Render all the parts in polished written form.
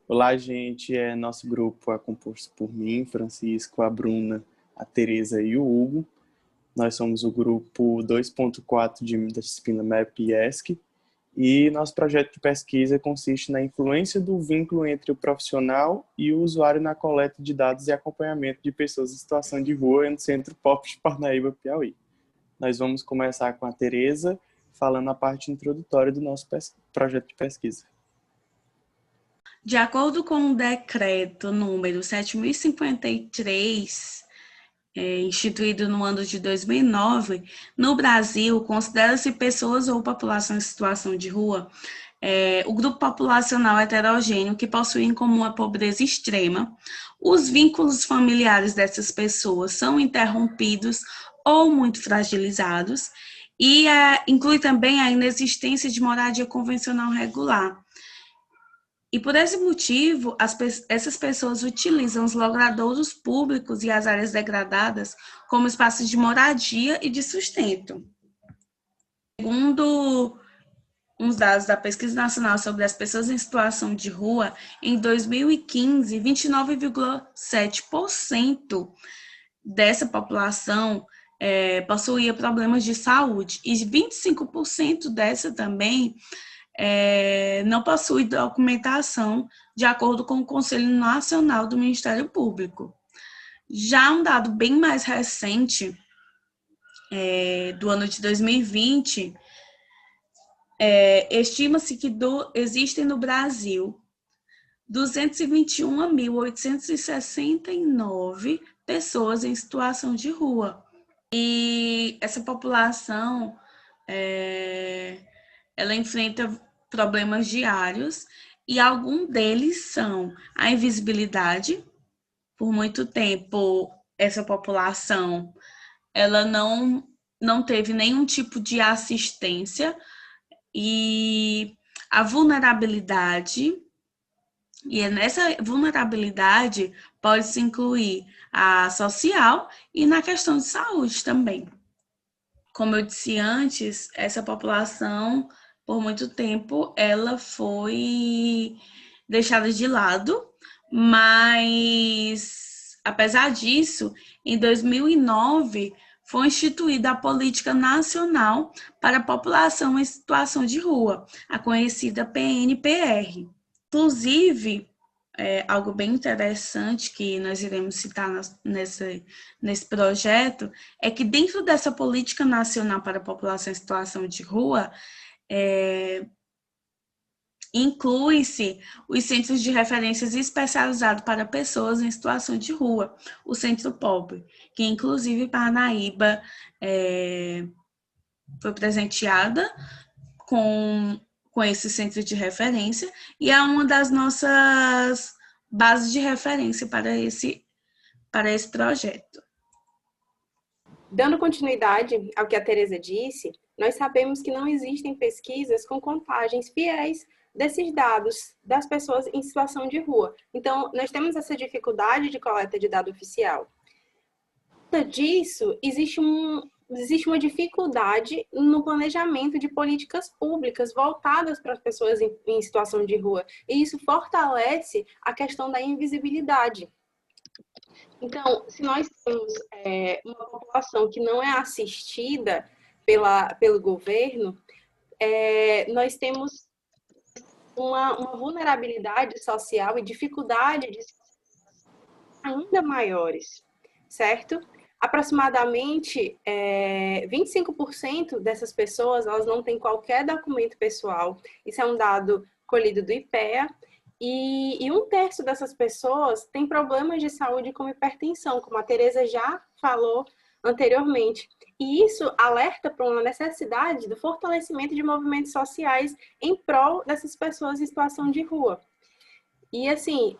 Olá, gente. Nosso grupo é composto por mim, Francisco, a Bruna, a Teresa e o Hugo. Nós somos o grupo 2.4 da disciplina MEP e ESC, e nosso projeto de pesquisa consiste na influência do vínculo entre o profissional e o usuário na coleta de dados e acompanhamento de pessoas em situação de rua no Centro POP de Parnaíba, Piauí. Nós vamos começar com a Teresa, falando a parte introdutória do nosso projeto de pesquisa. De acordo com o decreto número 7.053, instituído no ano de 2009, no Brasil, considera-se pessoas ou população em situação de rua o grupo populacional heterogêneo que possui em comum a pobreza extrema. Os vínculos familiares dessas pessoas são interrompidos ou muito fragilizados e inclui também a inexistência de moradia convencional regular. E por esse motivo, essas pessoas utilizam os logradouros públicos e as áreas degradadas como espaços de moradia e de sustento. Segundo uns dados da Pesquisa Nacional sobre as Pessoas em Situação de Rua, em 2015, 29,7% dessa população possuía problemas de saúde e 25% dessa também não possui documentação de acordo com o Conselho Nacional do Ministério Público. Já um dado bem mais recente, do ano de 2020, estima-se que existem no Brasil 221.869 pessoas em situação de rua. E essa população, ela enfrenta problemas diários e alguns deles são a invisibilidade. Por muito tempo, essa população ela não teve nenhum tipo de assistência e a vulnerabilidade, e nessa vulnerabilidade pode-se incluir a social e na questão de saúde também. Como eu disse antes, essa população, por muito tempo, ela foi deixada de lado, mas, apesar disso, em 2009, foi instituída a Política Nacional para a População em Situação de Rua, a conhecida PNPR. Inclusive, algo bem interessante que nós iremos citar nesse projeto é que dentro dessa Política Nacional para a População em Situação de Rua, inclui-se os Centros de Referências Especializados para Pessoas em Situação de Rua, o Centro POP, que inclusive Parnaíba foi presenteada com esse centro de referência e é uma das nossas bases de referência para esse projeto. Dando continuidade ao que a Teresa disse, nós sabemos que não existem pesquisas com contagens fiéis desses dados das pessoas em situação de rua. Então, nós temos essa dificuldade de coleta de dado oficial. Por conta disso, existe uma dificuldade no planejamento de políticas públicas voltadas para as pessoas em situação de rua. E isso fortalece a questão da invisibilidade. Então, se nós temos uma população que não é assistida pelo governo, nós temos uma vulnerabilidade social e dificuldade de ainda maiores, certo? Aproximadamente 25% dessas pessoas elas não têm qualquer documento pessoal. Isso é um dado colhido do IPEA. E 1/3 dessas pessoas tem problemas de saúde como hipertensão, como a Teresa já falou anteriormente. E isso alerta para uma necessidade do fortalecimento de movimentos sociais em prol dessas pessoas em situação de rua. E assim,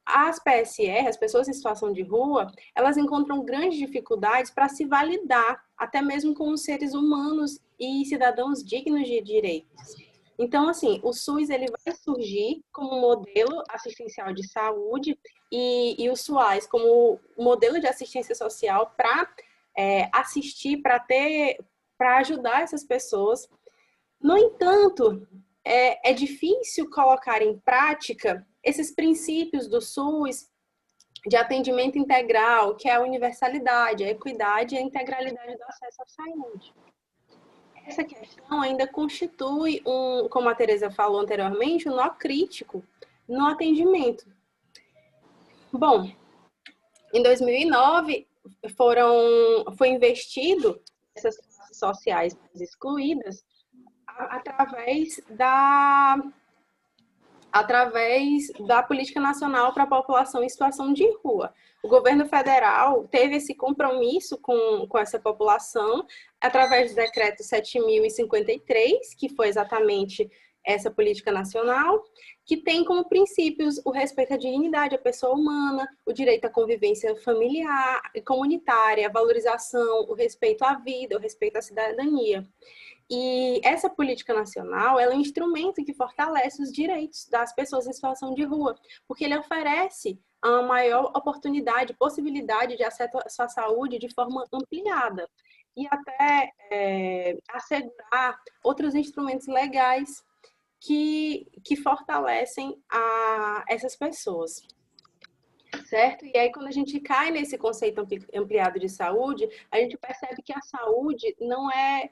as PSR, as pessoas em situação de rua, elas encontram grandes dificuldades para se validar, até mesmo como seres humanos e cidadãos dignos de direitos. Então, assim, o SUS ele vai surgir como um modelo assistencial de saúde e o SUAS como modelo de assistência social para assistir, para ajudar essas pessoas. No entanto, é difícil colocar em prática esses princípios do SUS de atendimento integral, que é a universalidade, a equidade e a integralidade do acesso à saúde. Essa questão ainda constitui, como a Tereza falou anteriormente, um nó crítico no atendimento. Bom, em 2009, foi investido essas classes sociais mais excluídas através da Política Nacional para a População em Situação de Rua. O governo federal teve esse compromisso com essa população através do decreto 7.053, que foi exatamente essa política nacional, que tem como princípios o respeito à dignidade à pessoa humana, o direito à convivência familiar e comunitária, a valorização, o respeito à vida, o respeito à cidadania. E essa política nacional, ela é um instrumento que fortalece os direitos das pessoas em situação de rua, porque ele oferece a maior oportunidade, possibilidade de acesso à saúde de forma ampliada e até assegurar outros instrumentos legais que fortalecem essas pessoas. Certo? E aí, quando a gente cai nesse conceito ampliado de saúde, a gente percebe que a saúde não é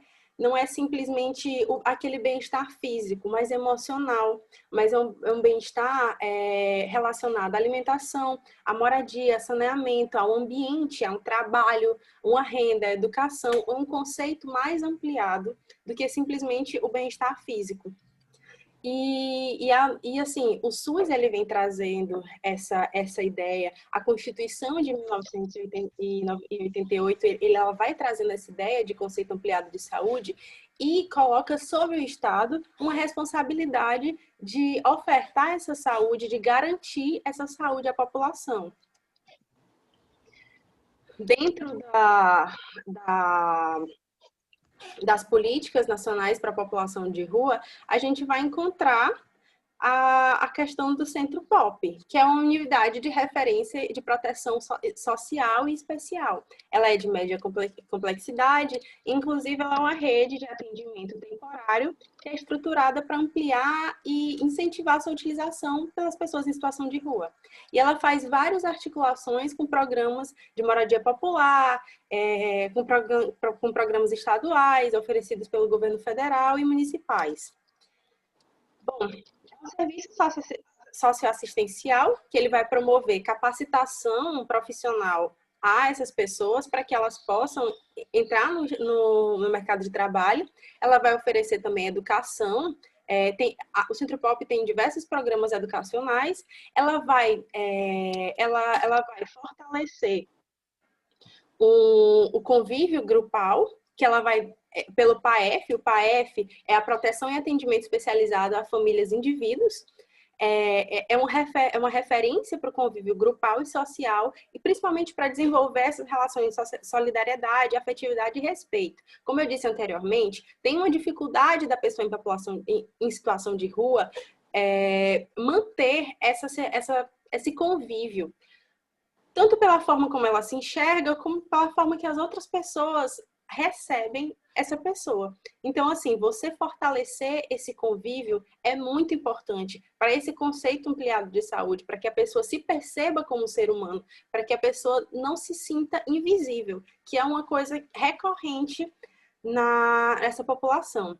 simplesmente aquele bem-estar físico, mas emocional, mas é um bem-estar relacionado à alimentação, à moradia, a saneamento, ao ambiente, a um trabalho, uma renda, a educação, um conceito mais ampliado do que simplesmente o bem-estar físico. E assim, o SUS ele vem trazendo essa ideia, a Constituição de 1988 ela vai trazendo essa ideia de conceito ampliado de saúde e coloca sobre o Estado uma responsabilidade de ofertar essa saúde, de garantir essa saúde à população. Dentro das políticas nacionais para a população de rua, a gente vai encontrar a questão do Centro POP, que é uma unidade de referência de proteção social e especial. Ela é de média complexidade, inclusive ela é uma rede de atendimento temporário que é estruturada para ampliar e incentivar a sua utilização pelas pessoas em situação de rua. E ela faz várias articulações com programas de moradia popular, com programas estaduais oferecidos pelo governo federal e municipais. Bom, é um serviço socioassistencial que ele vai promover capacitação profissional a essas pessoas para que elas possam entrar no mercado de trabalho. Ela vai oferecer também educação. O Centro POP tem diversos programas educacionais. Ela vai fortalecer o convívio grupal, que ela vai pelo PAEF. O PAEF é a proteção e atendimento especializado a famílias e indivíduos. É uma referência para o convívio grupal e social e principalmente para desenvolver essas relações de solidariedade, afetividade e respeito. Como eu disse anteriormente, tem uma dificuldade da pessoa em situação de rua manter esse convívio, tanto pela forma como ela se enxerga, como pela forma que as outras pessoas recebem essa pessoa. Então, assim, você fortalecer esse convívio é muito importante para esse conceito ampliado de saúde, para que a pessoa se perceba como ser humano, para que a pessoa não se sinta invisível, que é uma coisa recorrente nessa população.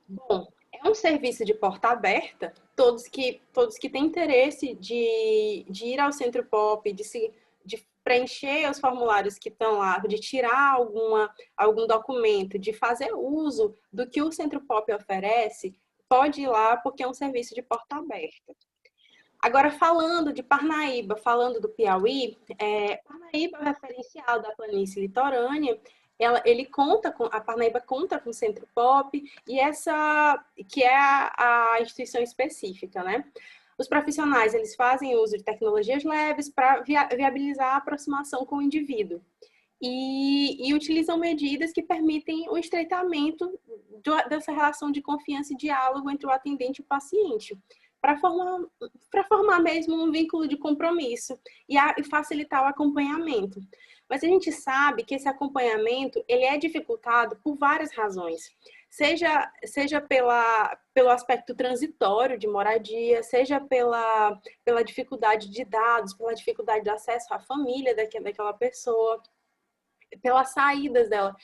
Bom, é um serviço de porta aberta, todos que têm interesse de ir ao Centro POP, de preencher os formulários que estão lá, de tirar algum documento, de fazer uso do que o Centro POP oferece, pode ir lá porque é um serviço de porta aberta. Agora, falando de Parnaíba, falando do Piauí, Parnaíba é o referencial da planície litorânea. A Parnaíba conta com o Centro POP, que é a instituição específica, né? Os profissionais, eles fazem uso de tecnologias leves para viabilizar a aproximação com o indivíduo e utilizam medidas que permitem o estreitamento dessa relação de confiança e diálogo entre o atendente e o paciente, para formar mesmo um vínculo de compromisso e facilitar o acompanhamento. Mas a gente sabe que esse acompanhamento ele é dificultado por várias razões. seja pelo aspecto transitório de moradia, seja pela dificuldade de dados, pela dificuldade de acesso à família daquela pessoa, pelas saídas dela.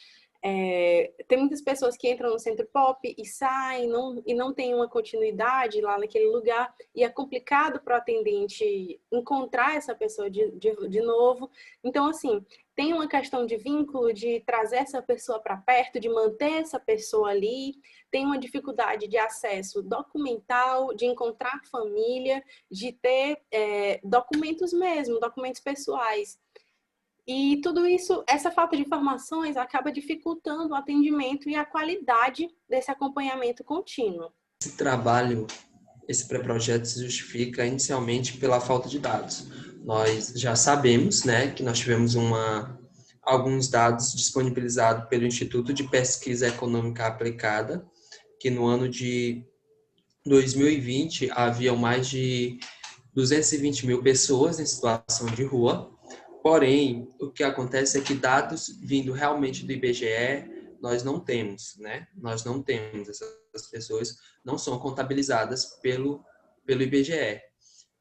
Tem muitas pessoas que entram no centro pop e saem e não tem uma continuidade lá naquele lugar, e é complicado para o atendente encontrar essa pessoa de novo. Então, assim, tem uma questão de vínculo, de trazer essa pessoa para perto, de manter essa pessoa ali, tem uma dificuldade de acesso documental, de encontrar família, de ter documentos mesmo, documentos pessoais. E tudo isso, essa falta de informações acaba dificultando o atendimento e a qualidade desse acompanhamento contínuo. Esse trabalho, esse pré-projeto se justifica inicialmente pela falta de dados. Nós já sabemos, né, que nós tivemos alguns dados disponibilizados pelo Instituto de Pesquisa Econômica Aplicada, que no ano de 2020 havia mais de 220 mil pessoas em situação de rua. Porém, o que acontece é que dados vindo realmente do IBGE, nós não temos, né? Nós não temos, essas pessoas não são contabilizadas pelo IBGE.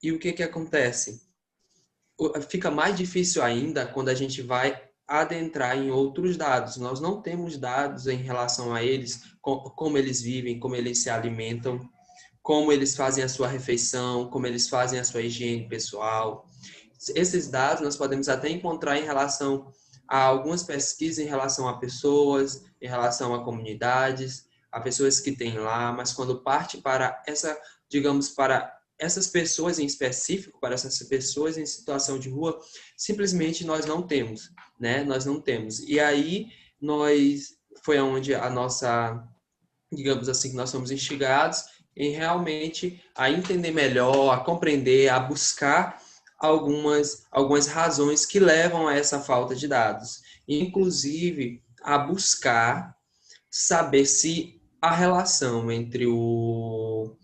E o que acontece? Fica mais difícil ainda quando a gente vai adentrar em outros dados. Nós não temos dados em relação a eles, como eles vivem, como eles se alimentam, como eles fazem a sua refeição, como eles fazem a sua higiene pessoal. Esses dados nós podemos até encontrar em relação a algumas pesquisas em relação a pessoas, em relação a comunidades, a pessoas que têm lá, mas quando parte para para essas pessoas em específico, para essas pessoas em situação de rua, simplesmente nós não temos, né? Nós não temos. E aí foi onde digamos assim, que nós fomos instigados em realmente a entender melhor, a compreender, a buscar algumas razões que levam a essa falta de dados. Inclusive, a buscar saber se a relação entre o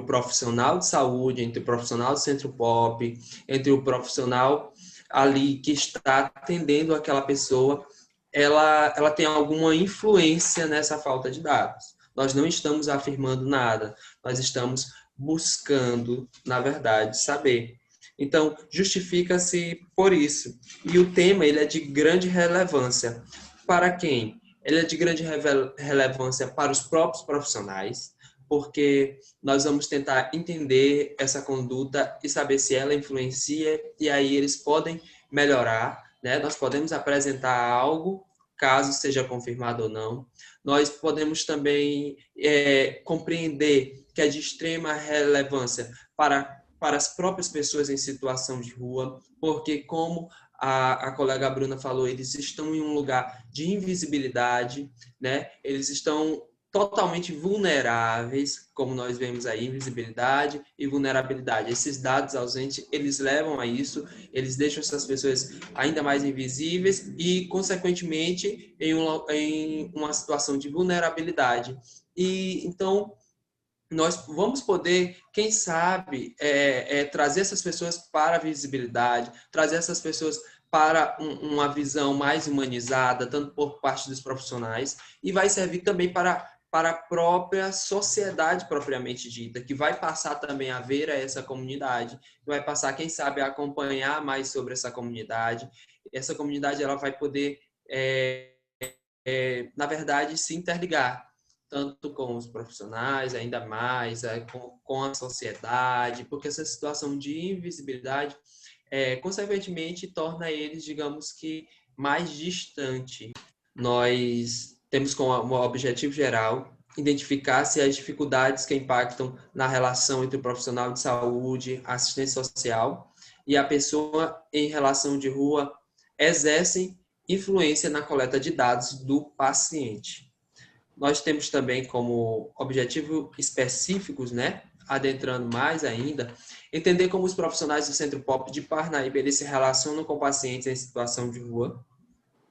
profissional de saúde, entre o profissional do centro pop, entre o profissional ali que está atendendo aquela pessoa, ela tem alguma influência nessa falta de dados. Nós não estamos afirmando nada, nós estamos buscando, na verdade, saber. Então, justifica-se por isso. E o tema ele é de grande relevância. Para quem? Ele é de grande relevância para os próprios profissionais, porque nós vamos tentar entender essa conduta e saber se ela influencia, e aí eles podem melhorar, né? Nós podemos apresentar algo, caso seja confirmado ou não. Nós podemos também compreender que é de extrema relevância para as próprias pessoas em situação de rua, porque como a colega Bruna falou, eles estão em um lugar de invisibilidade, né? Eles estão totalmente vulneráveis, como nós vemos aí, invisibilidade e vulnerabilidade. Esses dados ausentes, eles levam a isso, eles deixam essas pessoas ainda mais invisíveis e, consequentemente, em uma situação de vulnerabilidade. E, então, nós vamos poder, quem sabe, trazer essas pessoas para a visibilidade, trazer essas pessoas para uma visão mais humanizada, tanto por parte dos profissionais, e vai servir também para a própria sociedade propriamente dita, que vai passar também a ver essa comunidade, vai passar, quem sabe, a acompanhar mais sobre essa comunidade. Essa comunidade ela vai poder, na verdade, se interligar, tanto com os profissionais, ainda mais com a sociedade, porque essa situação de invisibilidade, consequentemente, torna eles, digamos que, mais distante. Nós temos como objetivo geral identificar se as dificuldades que impactam na relação entre o profissional de saúde, assistência social e a pessoa em relação de rua exercem influência na coleta de dados do paciente. Nós temos também como objetivo específicos, né, adentrando mais ainda, entender como os profissionais do Centro Pop de Parnaíba eles se relacionam com pacientes em situação de rua,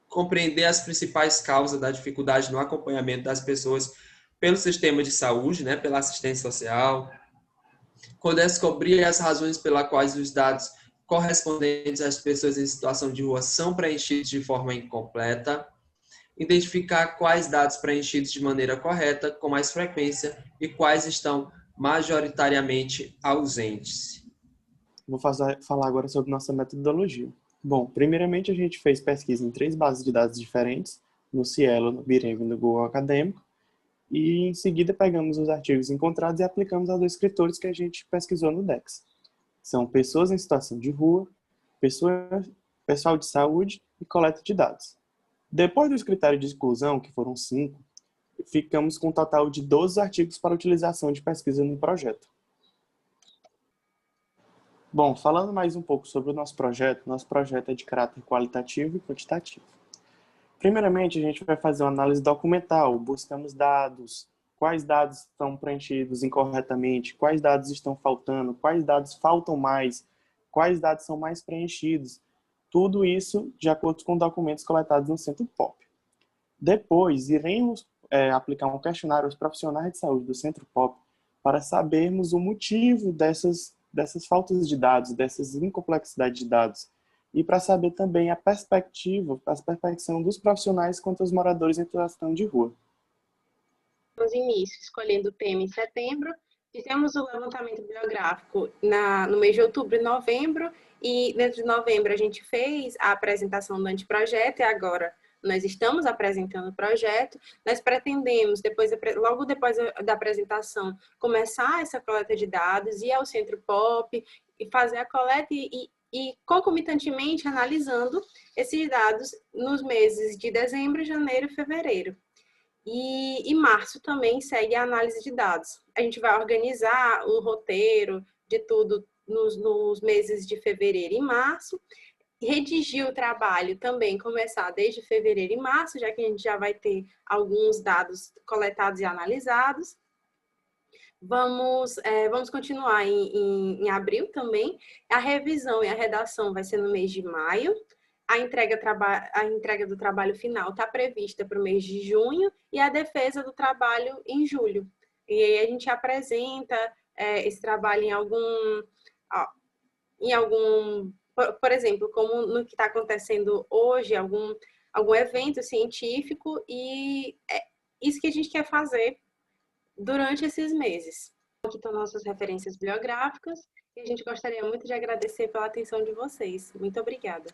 compreender as principais causas da dificuldade no acompanhamento das pessoas pelo sistema de saúde, né, pela assistência social, descobrir as razões pelas quais os dados correspondentes às pessoas em situação de rua são preenchidos de forma incompleta. identificar quais dados preenchidos de maneira correta, com mais frequência, e quais estão majoritariamente ausentes. Vou falar agora sobre nossa metodologia. Bom, primeiramente a gente fez pesquisa em 3 bases de dados diferentes, no Cielo, no Bireme e no Google Acadêmico, e em seguida pegamos os artigos encontrados e aplicamos aos escritores que a gente pesquisou no DEX. São pessoas em situação de rua, pessoal de saúde e coleta de dados. Depois dos critérios de exclusão, que foram 5, ficamos com um total de 12 artigos para utilização de pesquisa no projeto. Bom, falando mais um pouco sobre o nosso projeto é de caráter qualitativo e quantitativo. Primeiramente, a gente vai fazer uma análise documental, buscamos dados, quais dados estão preenchidos incorretamente, quais dados estão faltando, quais dados faltam mais, quais dados são mais preenchidos. Tudo isso de acordo com documentos coletados no Centro POP. Depois, iremos aplicar um questionário aos profissionais de saúde do Centro POP para sabermos o motivo dessas faltas de dados, dessas incomplexidades de dados, e para saber também a perspecção dos profissionais quanto aos moradores em situação de rua. No início, escolhendo o tema em setembro, fizemos o levantamento bibliográfico no mês de outubro e novembro, e dentro de novembro a gente fez a apresentação do anteprojeto, e agora nós estamos apresentando o projeto. Nós pretendemos, logo depois da apresentação, começar essa coleta de dados, ir ao Centro POP e fazer a coleta e concomitantemente analisando esses dados nos meses de dezembro, janeiro e fevereiro. E em março também segue a análise de dados. A gente vai organizar o roteiro de tudo nos meses de fevereiro e março, redigir o trabalho também, começar desde fevereiro e março, já que a gente já vai ter alguns dados coletados e analisados. Vamos continuar em abril também. A revisão e a redação vai ser no mês de maio. A entrega do trabalho final está prevista para o mês de junho e a defesa do trabalho em julho. E aí a gente apresenta esse trabalho em algum, por exemplo, como no que está acontecendo hoje, algum evento científico, e é isso que a gente quer fazer durante esses meses. Aqui estão nossas referências bibliográficas e a gente gostaria muito de agradecer pela atenção de vocês. Muito obrigada.